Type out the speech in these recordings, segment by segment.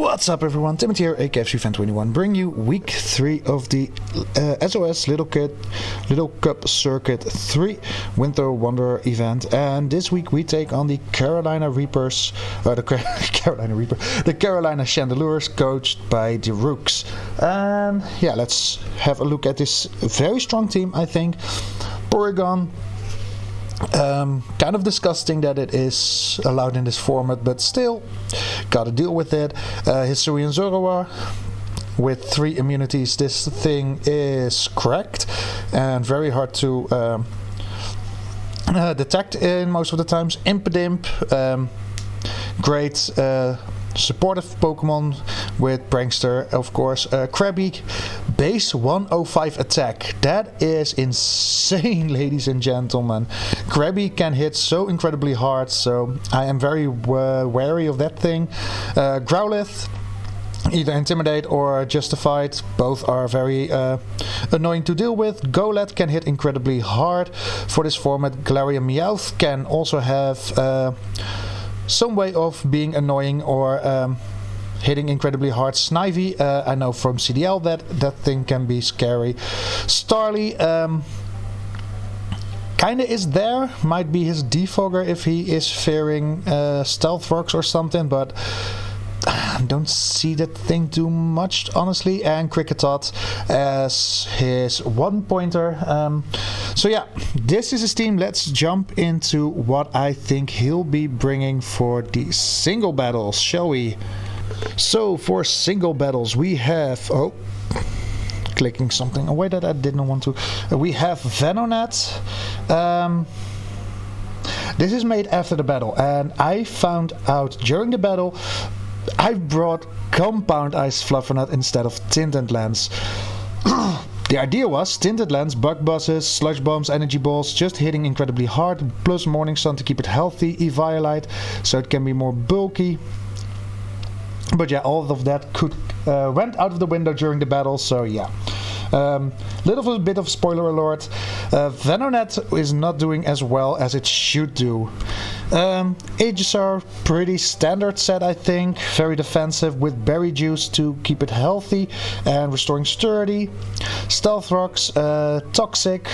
What's up everyone, Tinted here, AKFC Fan 21, bring you week 3 of the SOS Little Cup Circuit 3 Winter Wanderer event, and this week we take on the Carolina Reapers, the Carolina Chandelures, coached by Derooks. And yeah, let's have a look at this very strong team, I think. Porygon, kind of disgusting that it is allowed in this format, but still gotta deal with it. Hisuian Zorua with 3 immunities. This thing is cracked and very hard to detect in most of the times. Impidimp, great supportive Pokemon with Prankster, of course. Krabby, base 105 attack. That is insane, ladies and gentlemen. Krabby can hit so incredibly hard, so I am very wary of that thing. Growlithe, either Intimidate or Justified, both are very annoying to deal with. Golett can hit incredibly hard for this format. Galarian Meowth can also have some way of being annoying or hitting incredibly hard. Snivy, I know from CDL that thing can be scary. Starly kinda is there, might be his defogger if he is fearing Stealth Rocks or something, but I don't see that thing too much, honestly. And Kricketot as his 1-pointer. So yeah, this is his team. Let's jump into what I think he'll be bringing for the single battles, shall we? So for single battles we have... Oh, clicking something away that I didn't want to. We have Venonat. This is made after the battle, and I found out during the battle I brought Compound Ice Fluffernutt instead of Tinted Lens. The idea was Tinted Lens, Bug Buzzes, Sludge Bombs, Energy Balls, just hitting incredibly hard, plus Morning Sun to keep it healthy, Eviolite, so it can be more bulky. But yeah, all of that went out of the window during the battle, so yeah. Little bit of spoiler alert, Venonat is not doing as well as it should do. Ages are pretty standard set, I think. Very defensive with Berry Juice to keep it healthy and restoring sturdy. Stealth Rocks, Toxic.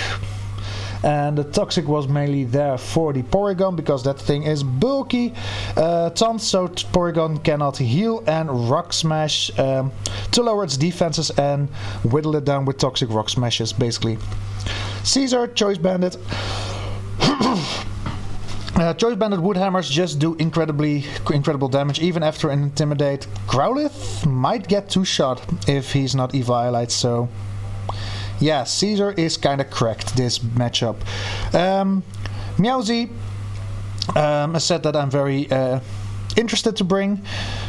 And the Toxic was mainly there for the Porygon because that thing is bulky. Taunt, so Porygon cannot heal, and Rock Smash to lower its defenses and whittle it down with Toxic Rock Smashes, basically. Caesar, Choice Bandit. Choice Bandit Woodhammers just do incredible damage even after an Intimidate. Growlithe might get 2-shot if he's not Eviolite, so yeah, Caesar is kinda cracked this matchup. Meowsy, a set that I'm very interested to bring.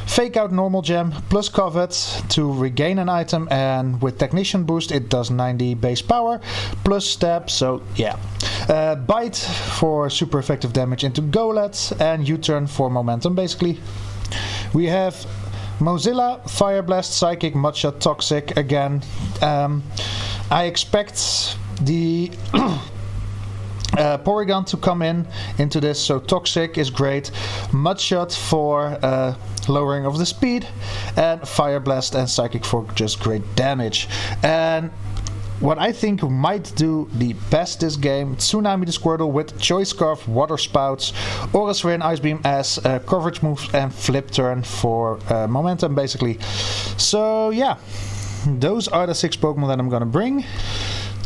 Fake Out Normal Gem plus Covet to regain an item, and with Technician Boost it does 90 base power plus Stab, so yeah. Bite for super effective damage into Golett, and U-turn for momentum, basically. We have Mozilla, Fire Blast, Psychic, Mudshot, Toxic again. I expect the Porygon to come into this, so Toxic is great. Mudshot for lowering of the speed, and Fire Blast and Psychic for just great damage. And what I think might do the best this game, Tsunami the Squirtle with Choice Scarf, Water Spouts, Aura Sphere and Ice Beam as coverage moves, and Flip Turn for momentum, basically. So yeah, those are the 6 Pokemon that I'm gonna bring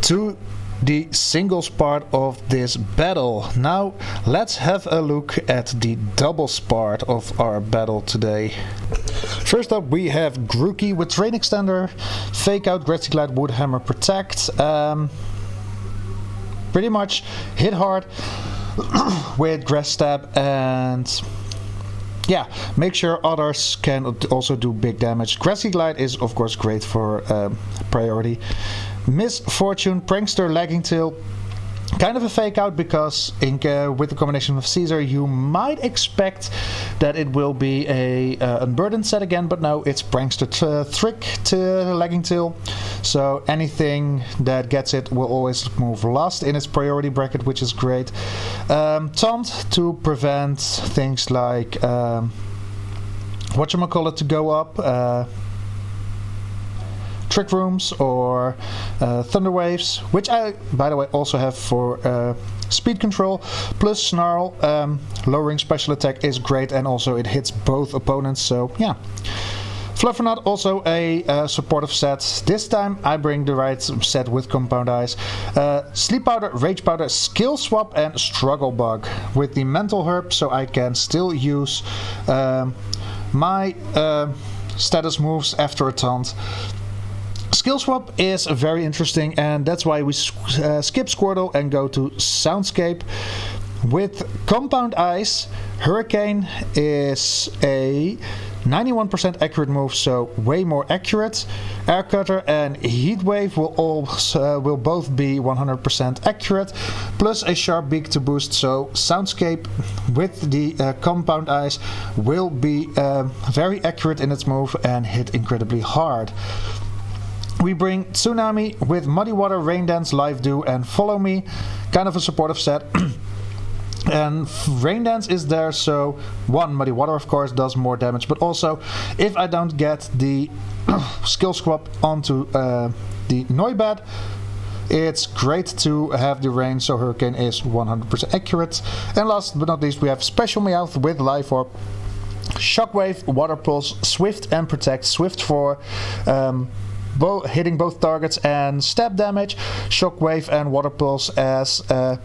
to the singles part of this battle. Now let's have a look at the doubles part of our battle today. First up we have Grookey with Train Extender, Fake Out, Grassy Glide, Woodhammer, Protect. Pretty much hit hard with Grass Stab, and yeah, make sure others can also do big damage. Grassy Glide is of course great for priority. Miss Fortune, Prankster, Lagging Tail, kind of a fake out because with the combination of Caesar you might expect that it will be a unburdened set again, but no, it's Prankster Trick to Lagging Tail, so anything that gets it will always move last in its priority bracket, which is great. Taunt to prevent things like whatchamacallit to go up. Trick Rooms or Thunder Waves, which I, by the way, also have for speed control. Plus Snarl, lowering special attack is great, and also it hits both opponents, so yeah. Fluffernut, also a supportive set. This time I bring the right set with Compound Eyes. Sleep Powder, Rage Powder, Skill Swap and Struggle Bug with the Mental Herb, so I can still use my status moves after a taunt. Skill Swap is very interesting, and that's why we skip Squirtle and go to Soundscape. With Compound Eyes, Hurricane is a 91% accurate move, so way more accurate. Air Cutter and Heat Wave will both be 100% accurate, plus a Sharp Beak to boost, so Soundscape with the Compound Eyes will be very accurate in its move and hit incredibly hard. We bring Tsunami with Muddy Water, Rain Dance, Live Dew and Follow Me, kind of a supportive set. And Rain Dance is there, so one, Muddy Water of course does more damage, but also if I don't get the skill swap onto the Noibat, it's great to have the rain, so Hurricane is 100% accurate. And last but not least, we have Special Meowth with Life Orb, Shockwave, Water Pulse, Swift and Protect. Swift for hitting both targets and stab damage, Shockwave and Water Pulse as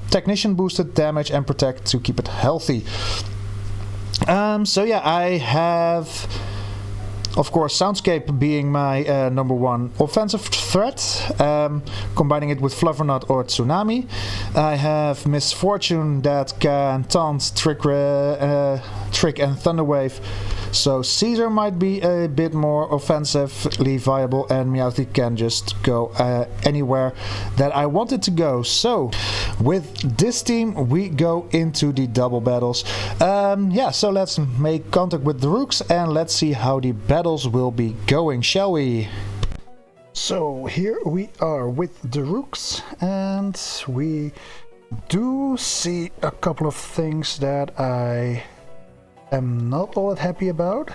Technician boosted damage and Protect to keep it healthy. So yeah, I have, of course, Soundscape being my number one offensive threat, combining it with Fluffernut or Tsunami. I have Misfortune that can taunt, Trick and Thunder Wave, so Caesar might be a bit more offensively viable, and Meowth can just go anywhere that I want it to go. So with this team we go into the double battles. Yeah, so let's make contact with Derooks and let's see how the battles will be going, shall we? So here we are with Derooks, and we do see a couple of things that I am not all that happy about.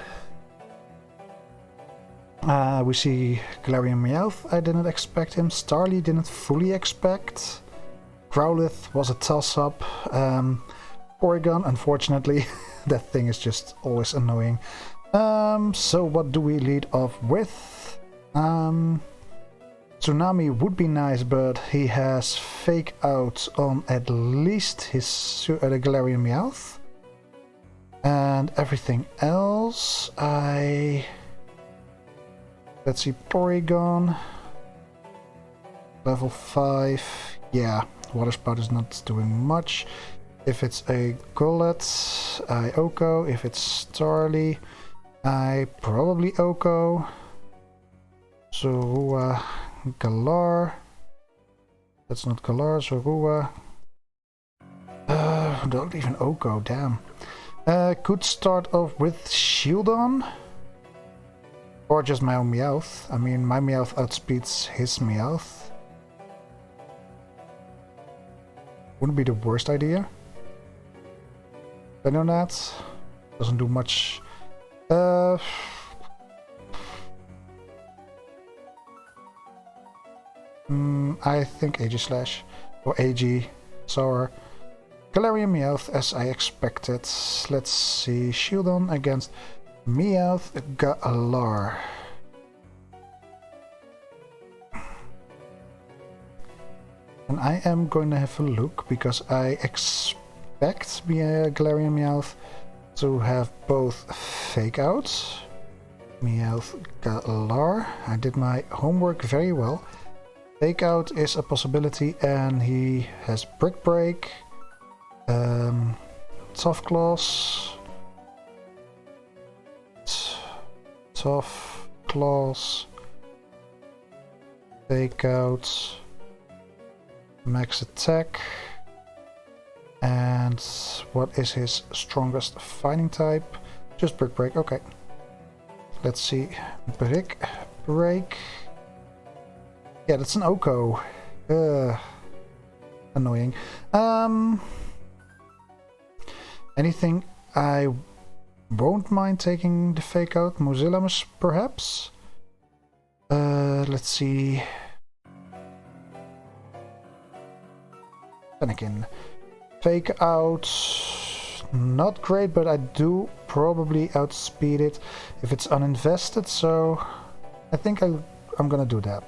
We see Galarian Meowth, I didn't expect him. Starly didn't fully expect. Growlithe was a toss-up. Porygon, unfortunately, that thing is just always annoying. So what do we lead off with? Tsunami would be nice, but he has Fake Out on at least his the Galarian Meowth. And everything else, let's see, Porygon, level 5, yeah, Water Spout is not doing much. If it's a Golett, I Oko. If it's Starly, I probably Oko. Zorua, Galar, that's not Galar, Zorua, don't even Oko, damn. Could start off with Shieldon, or just my own Meowth. I mean, my Meowth outspeeds his Meowth. Wouldn't be the worst idea. I know that doesn't do much. I think Aegislash or AG Sour. Galarian Meowth, as I expected. Let's see, Shieldon against Meowth Galar. And I am going to have a look, because I expect Galarian Meowth to have both Fake Out. Meowth Galar. I did my homework very well. Fake Out is a possibility, and he has Brick Break. Tough Claws. Tough Claws. Fake Out. Max Attack. And what is his strongest fighting type? Just Brick Break, okay. Let's see. Brick Break. Yeah, that's an Oko. Annoying. Anything I won't mind taking the fake out. Mozilla perhaps? Let's see. Fennekin. Fake out. Not great, but I do probably outspeed it if it's uninvested, so I think I'm gonna do that.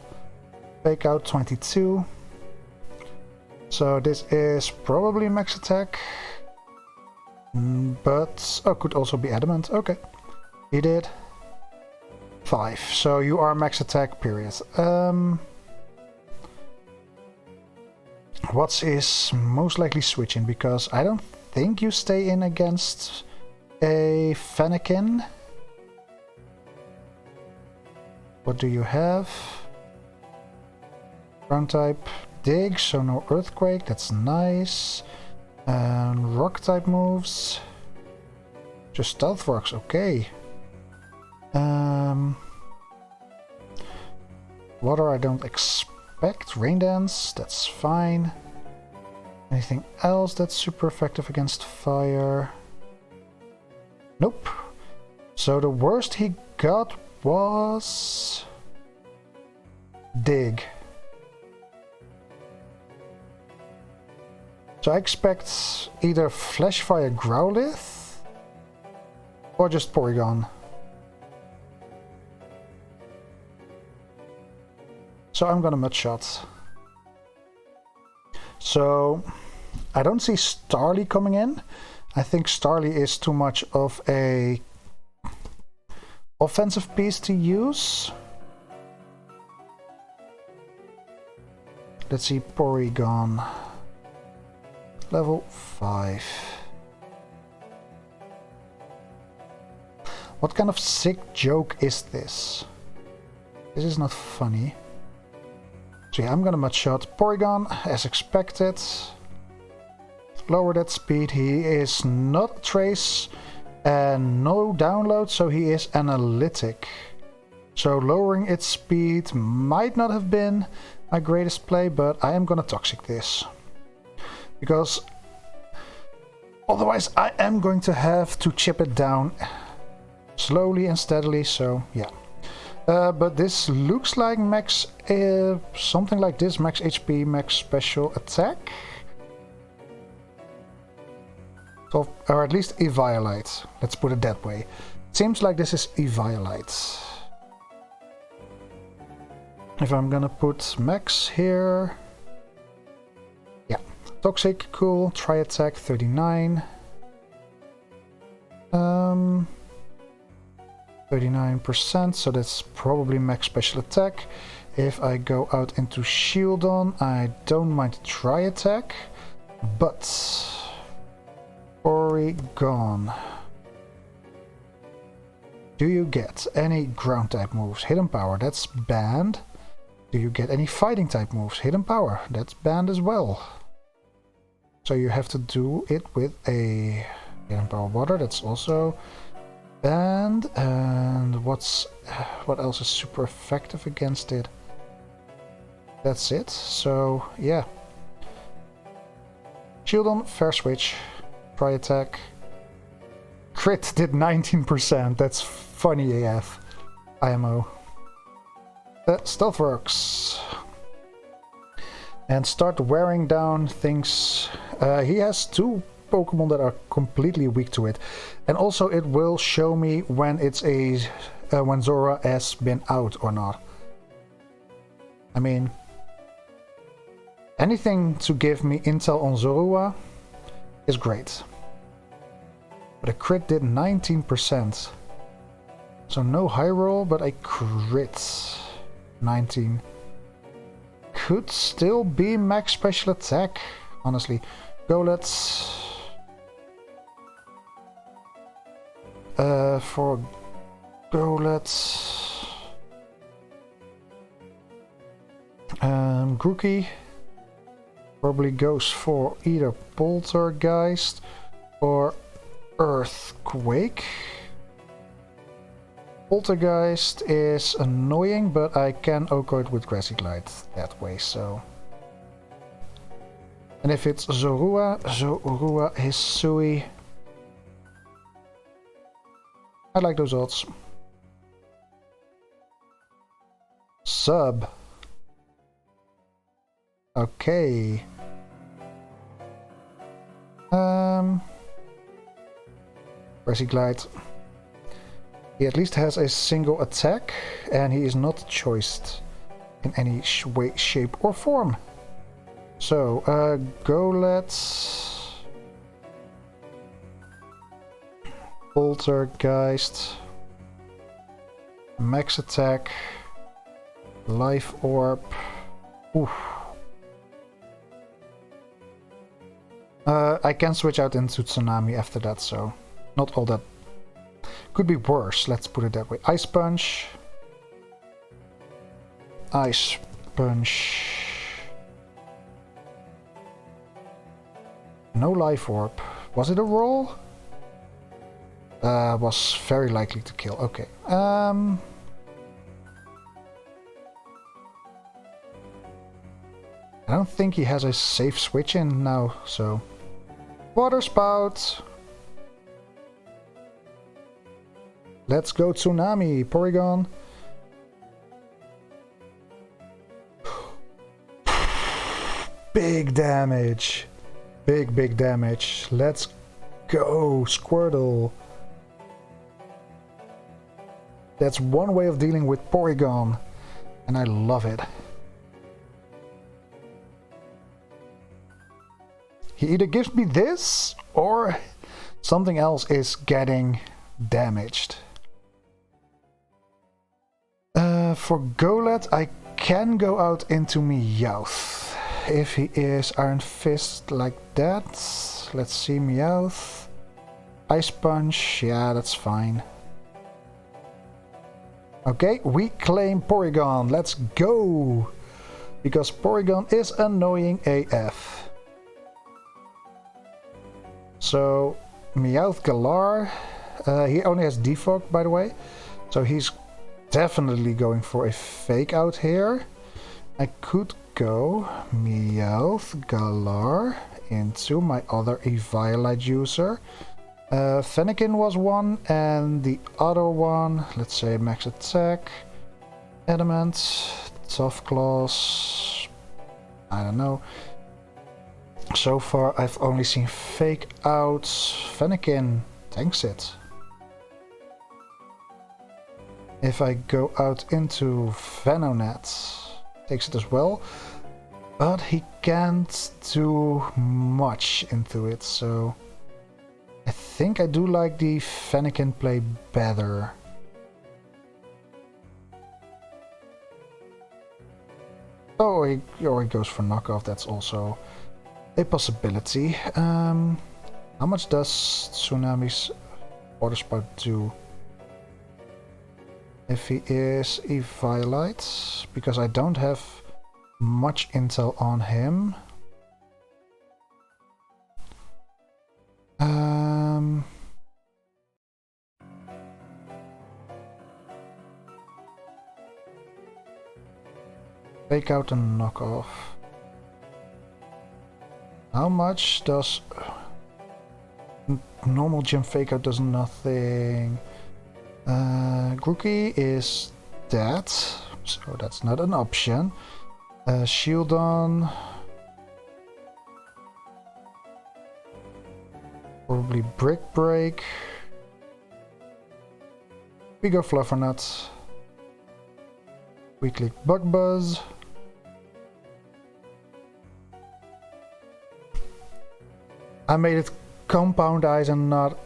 Fake out 22. So this is probably max attack. But oh, could also be adamant. Okay. He did 5. So you are max attack, period. What is most likely switching? Because I don't think you stay in against a Fennekin. What do you have? Ground type dig, so no earthquake, that's nice. And rock type moves. Just stealth works, okay. Water I don't expect. Rain dance, that's fine. Anything else that's super effective against fire? Nope. So the worst he got was dig. So I expect either Flash Fire Growlithe or just Porygon. So I'm gonna Mud Shot. So I don't see Starly coming in. I think Starly is too much of a offensive piece to use. Let's see, Porygon. Level 5. What kind of sick joke is this? This is not funny. So yeah, I'm gonna Mud Shot Porygon as expected. Lower that speed. He is not Trace and no download, so he is analytic. So lowering its speed might not have been my greatest play, but I am gonna Toxic this. Because otherwise I am going to have to chip it down slowly and steadily, so yeah. But this looks like max, something like this, max HP, max special attack. So, or at least Eviolite, let's put it that way. Seems like this is Eviolite. If I'm gonna put max here... Toxic, cool. Try attack 39. 39%, so that's probably max special attack. If I go out into Shieldon, I don't mind try attack, but Porygon. Do you get any ground type moves? Hidden Power, that's banned. Do you get any fighting type moves? Hidden Power, that's banned as well. So you have to do it with a Hidden Power Water, that's also banned. And what else is super effective against it? That's it. So yeah. Shieldon, fair switch. Try attack. Crit did 19%. That's funny AF. IMO. Stealth works. And start wearing down things. He has 2 Pokemon that are completely weak to it. And also it will show me when it's when Zora has been out or not. I mean, anything to give me intel on Zorua is great. But a crit did 19%. So no high roll, but I crit 19. Could still be max special attack, honestly. Go, let's... for go, let's... Grookey probably goes for either Poltergeist or Earthquake. Poltergeist is annoying, but I can OHKO it with Grassy Glide that way, so... And if it's Zorua, Hisui... I like those odds. Sub. Okay. Where's he glide? He at least has a single attack, and he is not choiced in any way, shape, or form. So, go let's Poltergeist, max attack, life orb. Oof. I can switch out into Tsunami after that, so not all that. Could be worse, let's put it that way. Ice Punch. Ice Punch. No life orb. Was it a roll? Was very likely to kill. Okay. I don't think he has a safe switch in now, so... Water Spout! Let's go Tsunami, Porygon. Big damage. Big damage. Let's go, Squirtle. That's one way of dealing with Porygon, and I love it. He either gives me this, or something else is getting damaged. For Golett, I can go out into Meowth. If he is Iron Fist like that. Let's see, Meowth. Ice Punch, yeah, that's fine. Okay, we claim Porygon. Let's go! Because Porygon is annoying AF. So, Meowth Galar. He only has Defog, by the way. So he's definitely going for a fake out here. I could go Meowth Galar into my other Eviolite user. Fennekin was one, and the other one, let's say max attack, Adamant, Tough Claws, I don't know. So far I've only seen fake outs. Fennekin tanks it. If I go out into Venonat, takes it as well, but he can't do much into it, so I think I do like the Fennekin play better. Oh, he goes for knockoff, that's also a possibility. How much does Tsunami's Water Spout do? If he is Eviolite, because I don't have much intel on him. Fake out and knock off. How much does normal gym fake out? Does nothing. Grookey is dead, so that's not an option. Shieldon. Probably Brick Break. We go Fluffernut. We click Bug Buzz. I made it Compound Eyes and not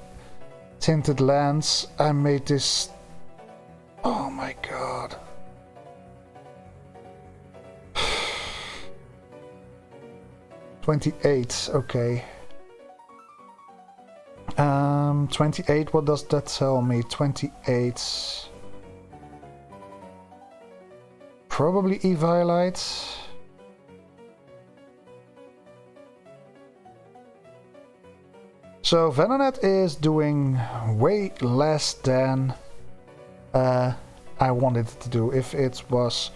Tinted Lens. I made this... Oh my god. $28, okay. 28, what does that tell me? 28. Probably Eviolite. So Venonat is doing way less than I wanted it to do. If it was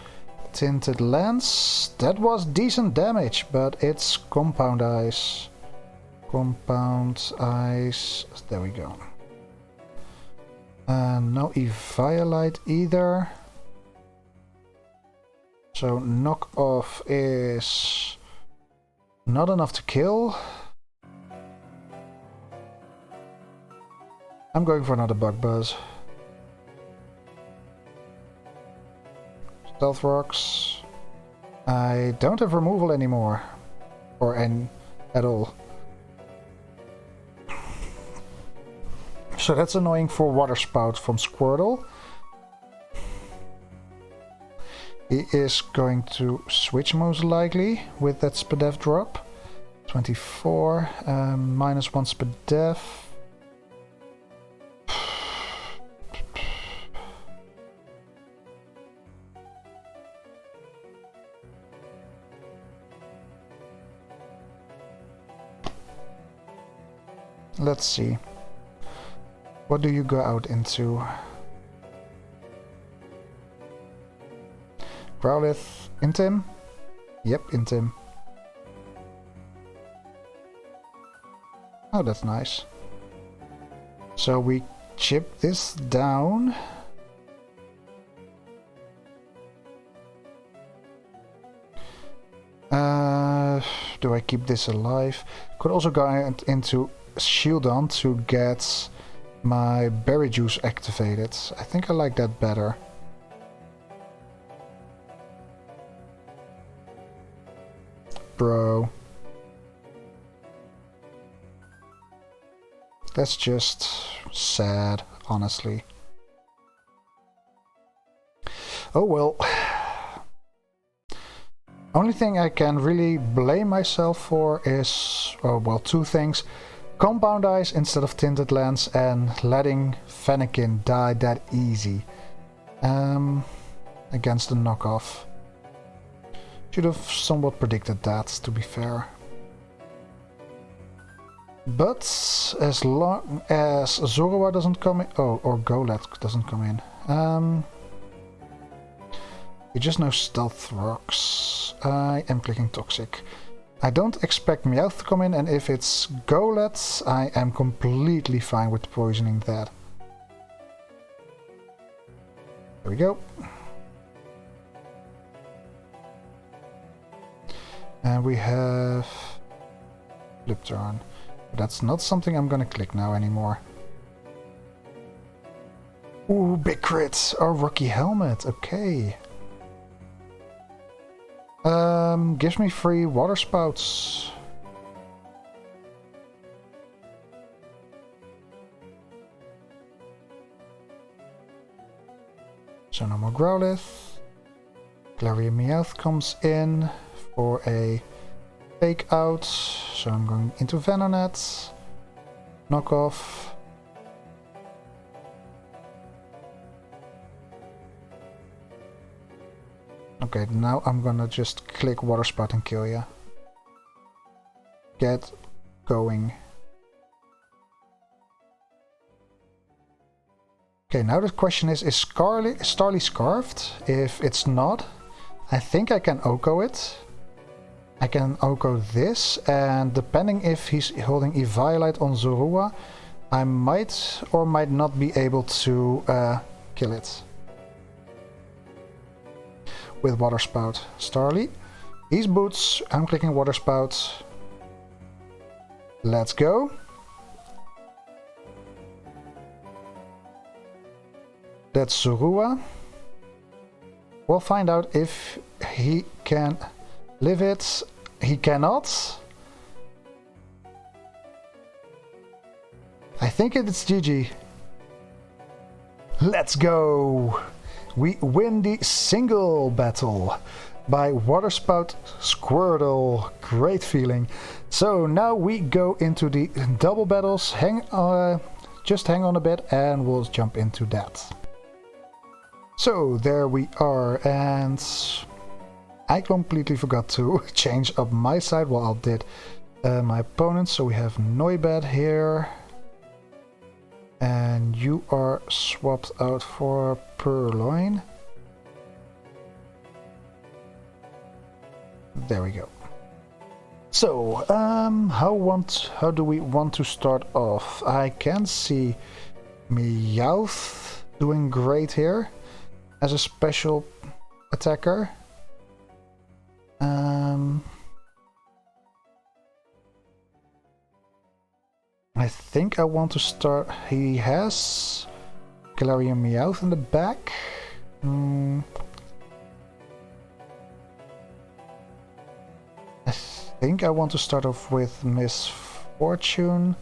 Tinted Lens, that was decent damage, but it's Compound Eyes. Compound Eyes, there we go. No Eviolite either. So knock off is not enough to kill. I'm going for another Bug Buzz. Stealth Rocks. I don't have removal anymore. Or any at all. So that's annoying for Water Spout from Squirtle. He is going to switch most likely with that Spadef drop. 24, minus 1 Spadef. Let's see. What do you go out into? Growlithe, Intim? Yep, Intim. Oh, that's nice. So we chip this down. Do I keep this alive? Could also go into Shieldon to get my Berry Juice activated. I think I like that better. Bro. That's just sad, honestly. Oh well. Only thing I can really blame myself for is, oh well, two things. Compound Ice instead of Tinted Lens and letting Fennekin die that easy. Against the knockoff. Should have somewhat predicted that, to be fair. But as long as Zorua doesn't come in... Oh, or Golett doesn't come in. You just know Stealth Rocks. I am clicking Toxic. I don't expect Meowth to come in, and if it's Golett, I am completely fine with poisoning that. There we go. And we have Flip Turn. That's not something I'm gonna click now anymore. Ooh, big crit! Oh, Rocky Helmet, okay. Gives me free Water Spouts. So no more Growlithe. Galarian Meowth comes in for a fake out. So I'm going into Venonat. Knock off. Okay, now I'm gonna just click Water Spout and kill ya. Get going. Okay, now the question is Starly Scarfed? If it's not, I think I can Oko it. I can Oko this, and depending if he's holding Eviolite on Zorua, I might or might not be able to kill it. With Water Spout. Starly. He's Boots. I'm clicking Water Spout. Let's go. That's Zorua. We'll find out if he can live it. He cannot. I think it's GG. Let's go. We win the single battle by Water Spout Squirtle. Great feeling. So now we go into the double battles. Just hang on a bit and we'll jump into that. So there we are, and I completely forgot to change up my side while I did my opponents. So we have Noibat here. And you are swapped out for Purloin. There we go. So, how do we want to start off? I can see Meowth doing great here as a special attacker. I think I want to start. He has Galarian Meowth in the back. I think I want to start off with Miss Fortune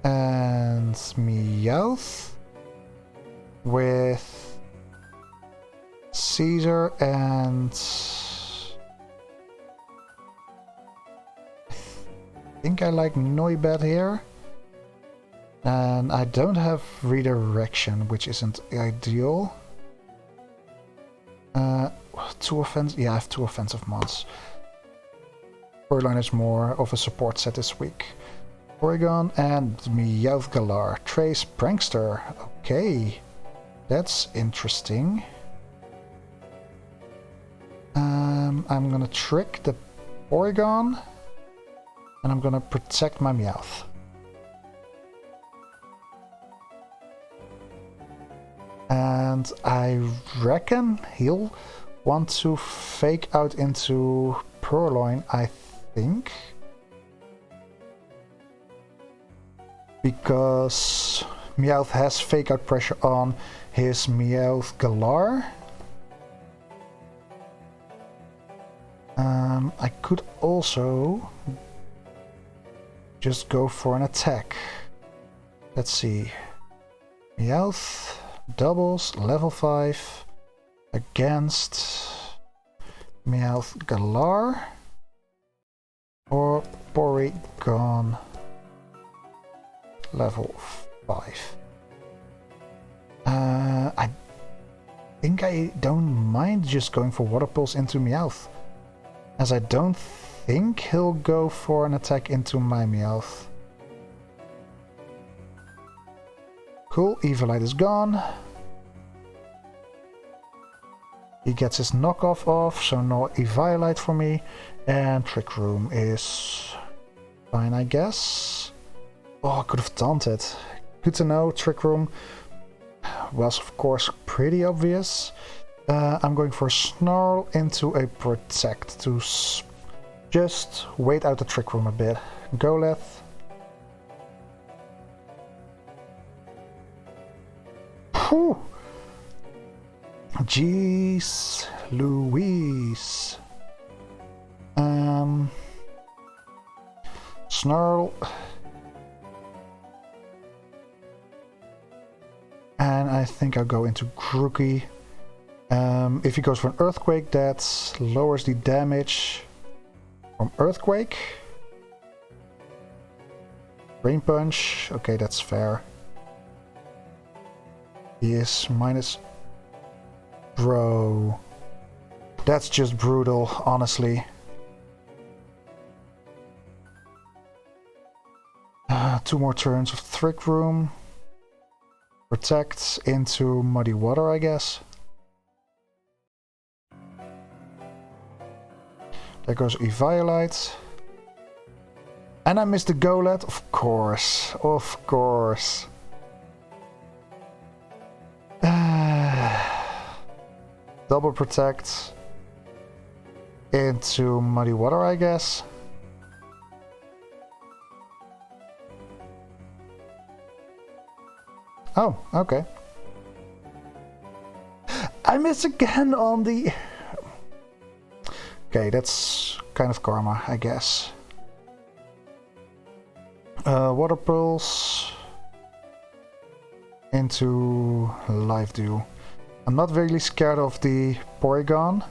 and Meowth with Caesar and I think I like Noibat here. And I don't have redirection, which isn't ideal. Two offense. Yeah, I have 2 offensive mods. Storyline is more of a support set this week. Porygon and Meowth Galar. Trace Prankster. Okay, that's interesting. I'm gonna trick the Porygon, and I'm gonna protect my Meowth. And I reckon he'll want to fake out into Purloin, I think. Because Meowth has fake out pressure on his Meowth Galar. I could also just go for an attack. Let's see. Meowth doubles level 5 against Meowth Galar or Porygon level 5. I think I don't mind just going for Water Pulse into Meowth, as I don't think he'll go for an attack into my Meowth. Cool, Eviolite is gone. He gets his knockoff off, so no Eviolite for me. And Trick Room is fine, I guess. Oh, I could have taunted. Good to know, Trick Room was of course pretty obvious. I'm going for a Snarl into a Protect to just wait out the Trick Room a bit. Goleth. Whew. Jeez Louise. Snarl. And I think I'll go into Grookey. If he goes for an Earthquake, that lowers the damage from Earthquake. Rain Punch. Okay, that's fair. He is minus... Bro. That's just brutal, honestly. 2 more turns of Trick Room. Protect into Muddy Water, I guess. There goes Eviolite. And I missed the Golett, of course. Of course. Double Protect into Muddy Water, I guess. Oh, okay. I miss again on the... Okay, that's kind of karma, I guess. Water Pulse into Live Dew. I'm not really scared of the Porygon.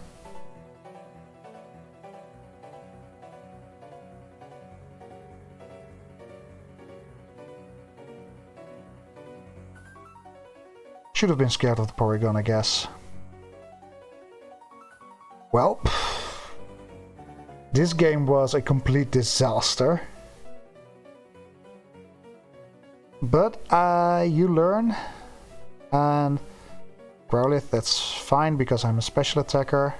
Should have been scared of the Porygon, I guess. Well, this game was a complete disaster. But you learn, and Growlithe, that's fine because I'm a special attacker.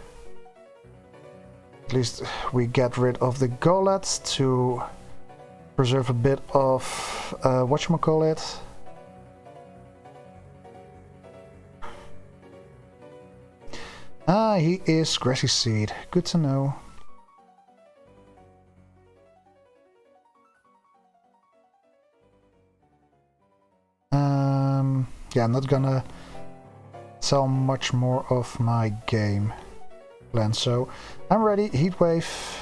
At least we get rid of the Golett to preserve a bit of whatchamacallit. Ah, he is Grassy Seed. Good to know. Yeah, I'm not gonna tell much more of my game plan, so I'm ready. Heatwave.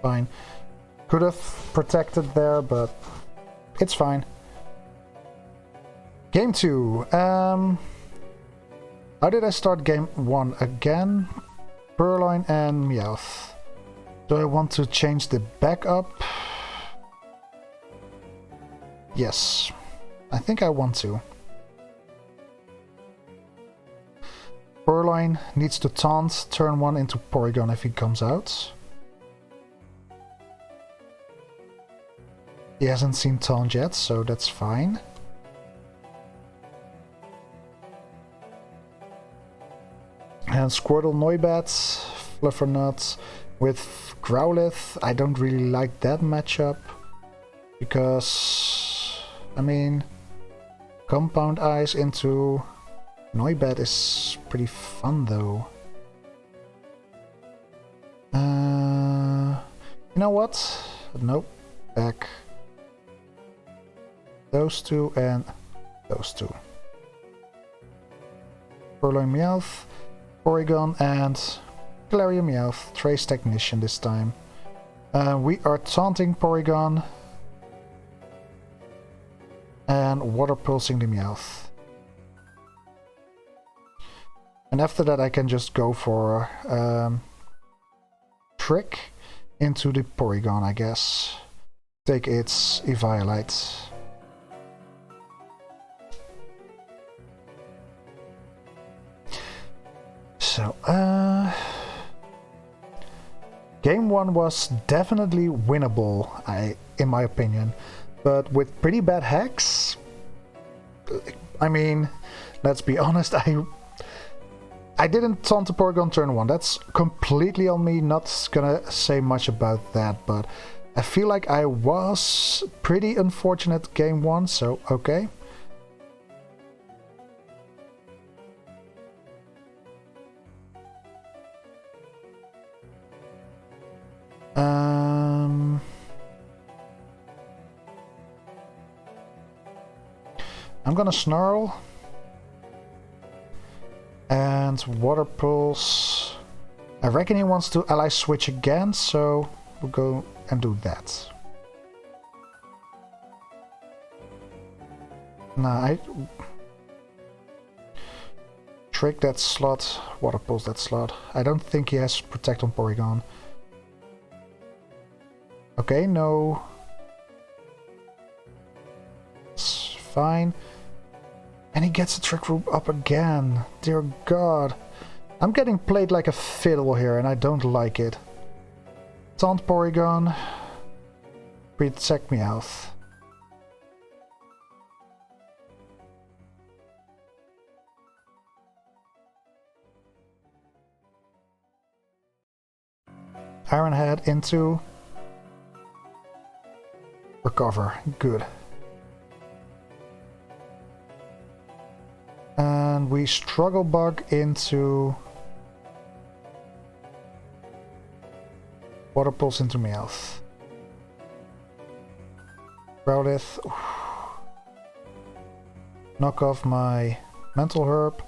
Fine. Could have protected there, but it's fine. Game 2. How did I start game 1 again? Purloin and Meowth. Do I want to change the backup? Yes. I think I want to. Purloin needs to taunt turn 1 into Porygon if he comes out. He hasn't seen taunt yet, so that's fine. And Squirtle Noibat, Fluffernut with Growlithe. I don't really like that matchup because, I mean, Compound Eyes into Noibat is pretty fun though. You know what? Nope. Back. Those two and those two. Purloin Meowth, Porygon and Galarian Meowth. Trace Technician this time. We are taunting Porygon and Water Pulsing the Meowth. And after that I can just go for Trick into the Porygon, I guess. Take its Eviolite. So, game 1 was definitely winnable, in my opinion. But with pretty bad hacks, I mean, let's be honest, I didn't taunt the Porygon turn 1. That's completely on me, not gonna say much about that, but I feel like I was pretty unfortunate game 1, so okay. I'm gonna Snarl and Water Pulse. I reckon he wants to ally switch again, so we'll go and do that. Nah, I Trick that slot, Water Pulse that slot. I don't think he has Protect on Porygon. Okay, no. It's fine. And he gets a Trick Room up again. Dear God. I'm getting played like a fiddle here and I don't like it. Taunt Porygon. Protect Meowth. Iron Head into Recover. Good. And we Struggle Bug into Water Pulse into Meowth. Growlithe. Knock off my Mental Herb.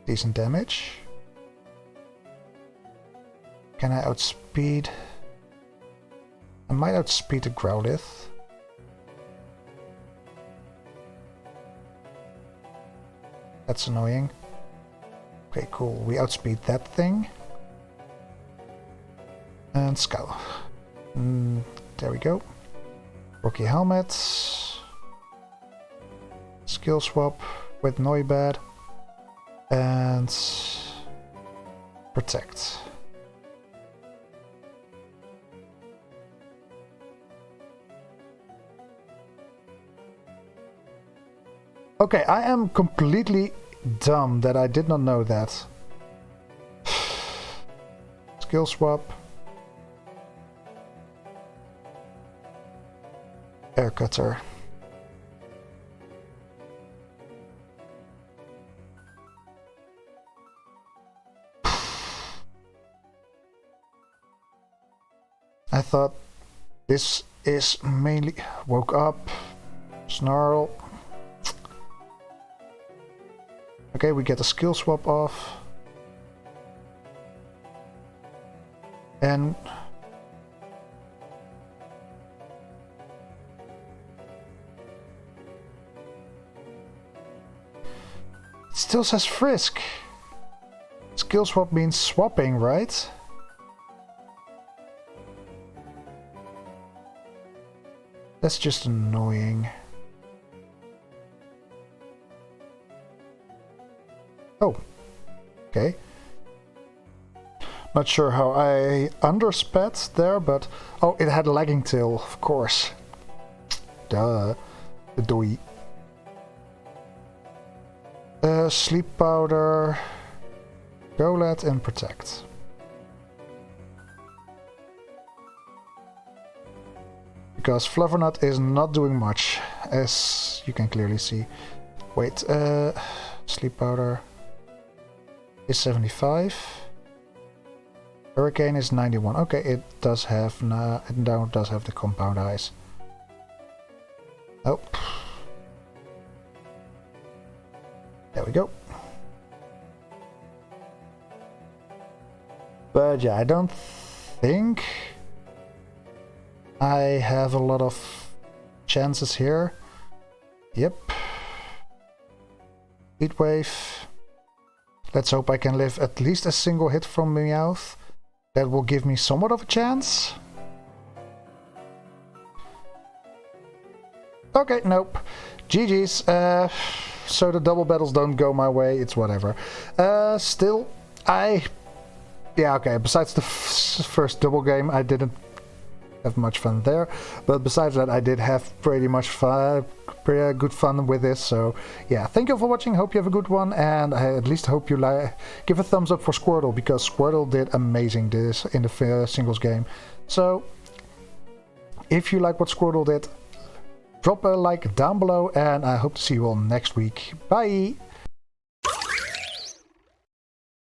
Decent damage. Can I outspeed? I might outspeed the Growlithe. That's annoying. Okay, cool. We outspeed that thing. And Scowl. There we go. Rocky Helmet. Skill swap with Noibat. And Protect. Okay, I am completely dumb that I did not know that. Skill swap. Air Cutter. I thought this is mainly... Woke up. Snarl. Okay, we get the skill swap off. And... It still says Frisk. Skill swap means swapping, right? That's just annoying. Oh, okay. Not sure how I undersped there, but... Oh, it had a lagging tail, of course. Duh. The doy. Sleep powder... Golad and protect. Because Fluffernut is not doing much, as you can clearly see. Wait, sleep powder is 75. Hurricane is 91. Okay, it does have it now does have the compound eyes. Oh. There we go. But yeah, I don't think I have a lot of chances here. Yep. Heatwave. Let's hope I can live at least a single hit from Meowth. That will give me somewhat of a chance. Okay, nope. GG's. So the double battles don't go my way, it's whatever. Still, yeah, okay, besides the first double game, I didn't have much fun there. But besides that, I did have pretty much pretty good fun with this. So, yeah, thank you for watching. Hope you have a good one. And I at least hope you give a thumbs up for Squirtle, because Squirtle did amazing this in the singles game. So, if you like what Squirtle did, drop a like down below. And I hope to see you all next week. Bye!